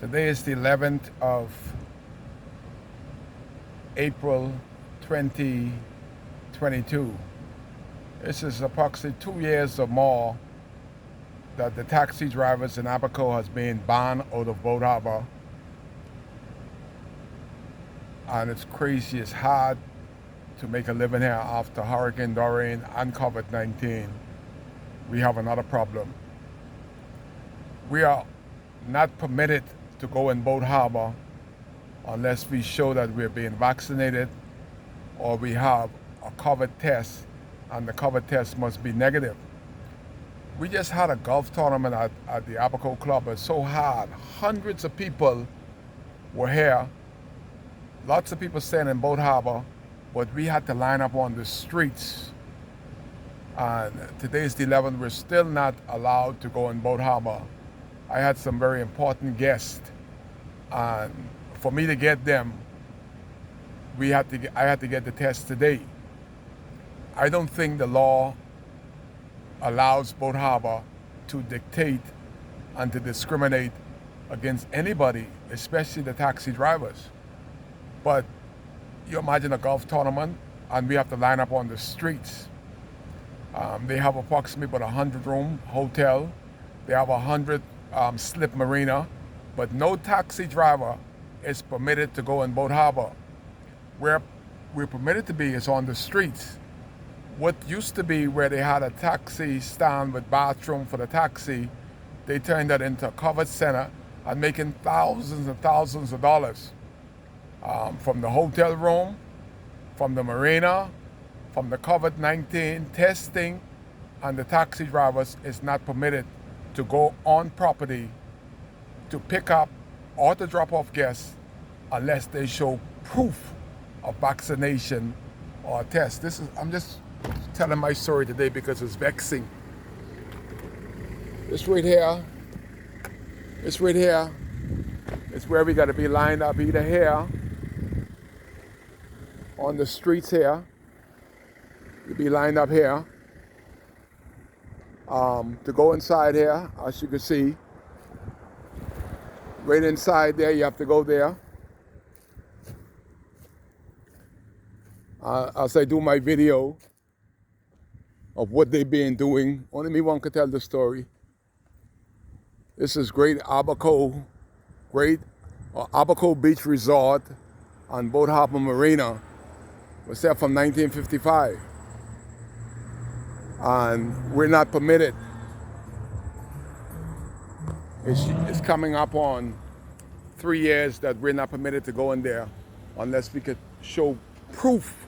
Today is the 11th of April 2022. This is approximately 2 years or more that the taxi drivers in Abaco has been banned out of Boat Harbor. And it's crazy, it's hard to make a living here after Hurricane Dorian and COVID-19. We have another problem. We are not permitted to go in Boat Harbor unless we show that we're being vaccinated or we have a COVID test, and the COVID test must be negative. We just had a golf tournament at the Abaco Club. It's so hard. Hundreds of people were here. Lots of people staying in Boat Harbor, but we had to line up on the streets. And today's the 11th. We're still not allowed to go in Boat Harbor. I had some very important guests, and for me to get them, I had to get the test today. I don't think the law allows Boat Harbor to dictate and to discriminate against anybody, especially the taxi drivers. But you imagine a golf tournament and we have to line up on the streets. They have approximately about 100-room hotel. They have 100 slip marina, but no taxi driver is permitted to go in Boat Harbor. Where we're permitted to be is on the streets. What used to be where they had a taxi stand with bathroom for the taxi, they turned that into a covered center and making thousands and thousands of dollars. From the hotel room, from the marina, from the COVID-19 testing, and the taxi drivers is not permitted to go on property to pick up or to drop off guests unless they show proof of vaccination or a test. I'm just telling my story today because it's vexing. This right here is where we got to be lined up, either here on the streets here. You'll be lined up here. To go inside here, as you can see, right inside there, you have to go there. As I do my video of what they've been doing, only me one could tell the story. This is Abaco Beach Resort on Boat Harbor Marina. It was there from 1955. And we're not permitted. It's coming up on 3 years that we're not permitted to go in there unless we could show proof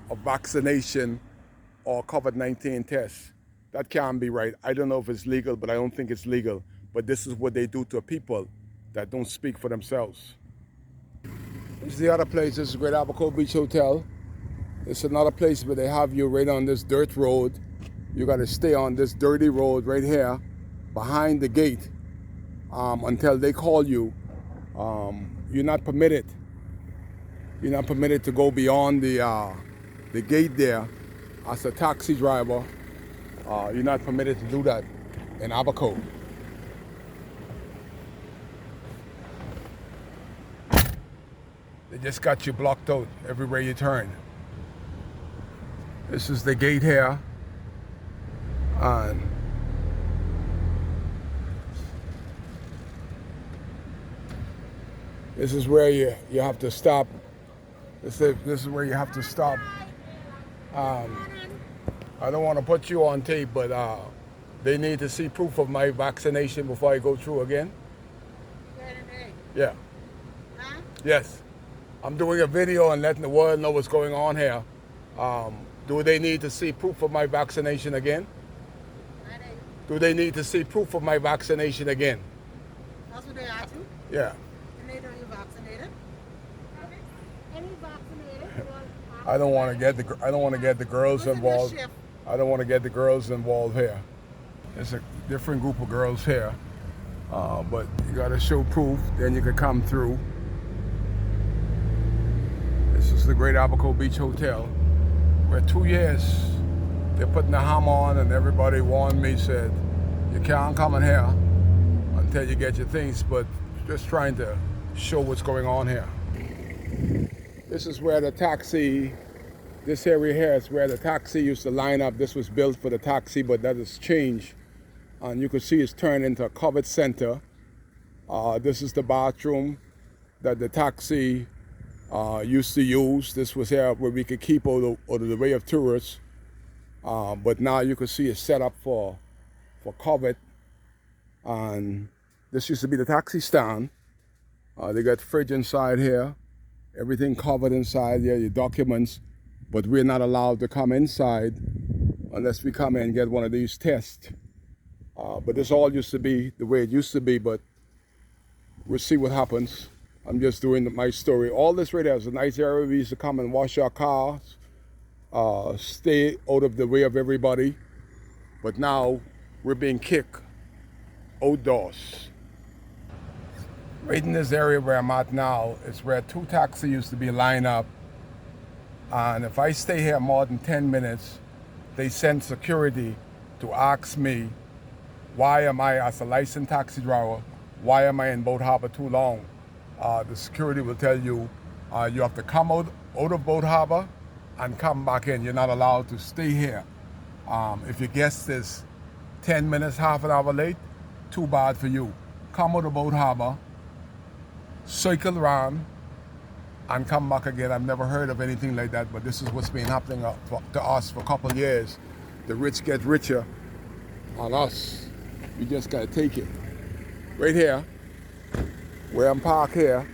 of vaccination or COVID-19 test. That can't be right. I don't know if it's legal, but I don't think it's legal. But this is what they do to people that don't speak for themselves. This is the other place. This is Great Abaco Beach Hotel. It's another place where they have you right on this dirt road. You got to stay on this dirty road right here behind the gate until they call you. You're not permitted. You're not permitted to go beyond the gate there as a taxi driver. You're not permitted to do that in Abaco. They just got you blocked out everywhere you turn. This is the gate here. And this is where you have to stop. This is where you have to stop. I don't want to put you on tape, but they need to see proof of my vaccination before I go through again. Yeah. Huh? Yes. I'm doing a video and letting the world know what's going on here. Do they need to see proof of my vaccination again? Do they need to see proof of my vaccination again? That's what they asked you? Yeah. And they know you're vaccinated? Any vaccinated? I don't want to get the girls involved. I don't want to get the girls involved here. There's a different group of girls here, but you got to show proof, then you can come through. This is the Great Abaco Beach Hotel, where 2 years they're putting the hammer on, and everybody warned me, said, you can't come in here until you get your things. But just trying to show what's going on here. This is where the taxi, this area here is where the taxi used to line up. This was built for the taxi, but that has changed. And you can see it's turned into a covered center. This is the bathroom that the taxi used to use. This was here where we could keep out of the way of tourists. But now you can see it's set up for covered. And this used to be the taxi stand. They got fridge inside here. Everything covered inside here, your documents. But we're not allowed to come inside unless we come in and get one of these tests. But this all used to be the way it used to be, but we'll see what happens. I'm just doing my story. All this right here is a nice area. We used to come and wash our cars, stay out of the way of everybody. But now we're being kicked outdoors. Right in this area where I'm at now is where two taxis used to be lined up. And if I stay here more than 10 minutes, they send security to ask me, why am I, as a licensed taxi driver, why am I in Boat Harbor too long? The security will tell you, you have to come out of Boat Harbor and come back in. You're not allowed to stay here. If your guest is 10 minutes, half an hour late, too bad for you. Come out of Boat Harbor, cycle around, and come back again. I've never heard of anything like that, but this is what's been happening to us for a couple of years. The rich get richer on us. You just gotta take it. Right here, where I'm parked here,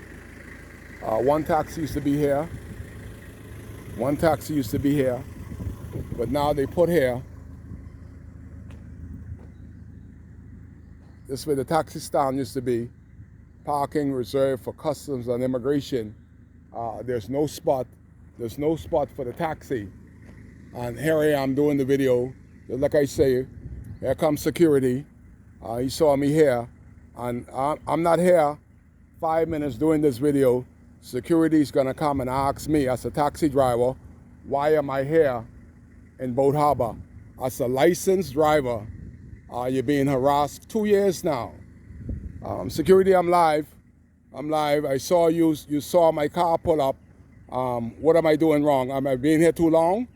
one taxi used to be here. One taxi used to be here, but now they put here. This is where the taxi stand used to be. Parking reserved for customs and immigration. There's no spot for the taxi. And here I am doing the video. Like I say, here comes security. He saw me here, and I'm not here 5 minutes doing this video. Security's gonna come and ask me as a taxi driver, why am I here in Boat Harbor? As a licensed driver, you're being harassed 2 years now. Security, I'm live. I saw you saw my car pull up. What am I doing wrong? Am I being here too long?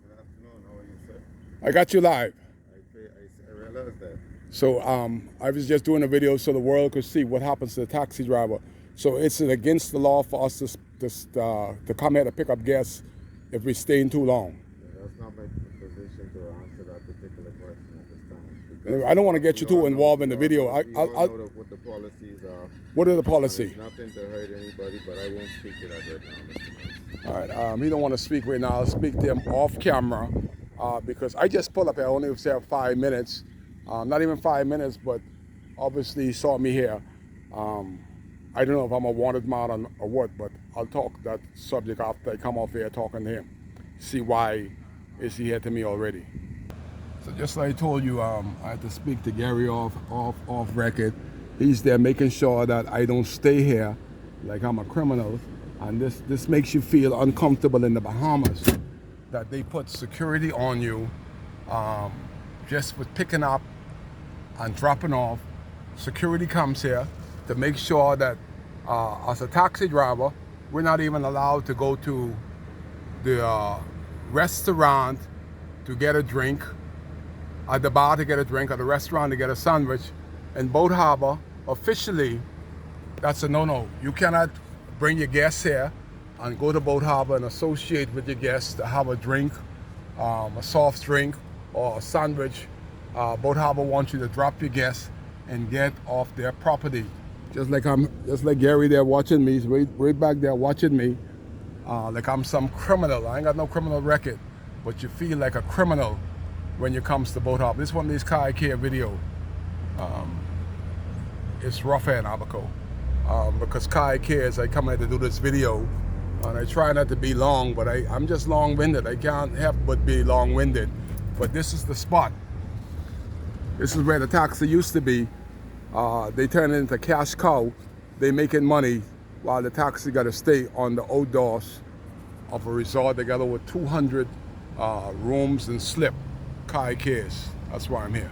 Good afternoon, how are you, sir? I got you live. I realized that. So I was just doing a video so the world could see what happens to the taxi driver. So it's against the law for us to come here to pick up guests if we stay in too long. That's not my position to answer that particular question at this time. I don't want to get you too involved in the video. What the policies are. What are the policies? Nothing to hurt anybody, but I won't speak to that right now, Mr. Mouse. All right, he don't want to speak right now. I'll speak to him off camera because I just pulled up here. I only was there 5 minutes. Not even 5 minutes, but obviously he saw me here. I don't know if I'm a wanted man or what, but I'll talk that subject after I come off here talking to him. See why is he here to me already. So just like I told you, I had to speak to Gary off record. He's there making sure that I don't stay here like I'm a criminal. And this makes you feel uncomfortable in the Bahamas, that they put security on you just with picking up and dropping off. Security comes here to make sure that as a taxi driver, we're not even allowed to go to the restaurant to get a drink, at the bar to get a drink, at the restaurant to get a sandwich. In Boat Harbor, officially, that's a no-no. You cannot bring your guests here and go to Boat Harbor and associate with your guests to have a drink, a soft drink or a sandwich. Boat Harbor wants you to drop your guests and get off their property. Just like Gary there watching me, he's right back there watching me, like I'm some criminal. I ain't got no criminal record, but you feel like a criminal when it comes to Boat Harbor. This one of these Kai Care video. It's rough in Abaco because Kai cares. I come here to do this video, and I try not to be long, but I'm just long-winded. I can't help but be long-winded. But this is the spot. This is where the taxi used to be. They turn it into cash cow. They making money while the taxi got to stay on the outdoors of a resort. They got over 200 rooms and slip. Kai cares. That's why I'm here.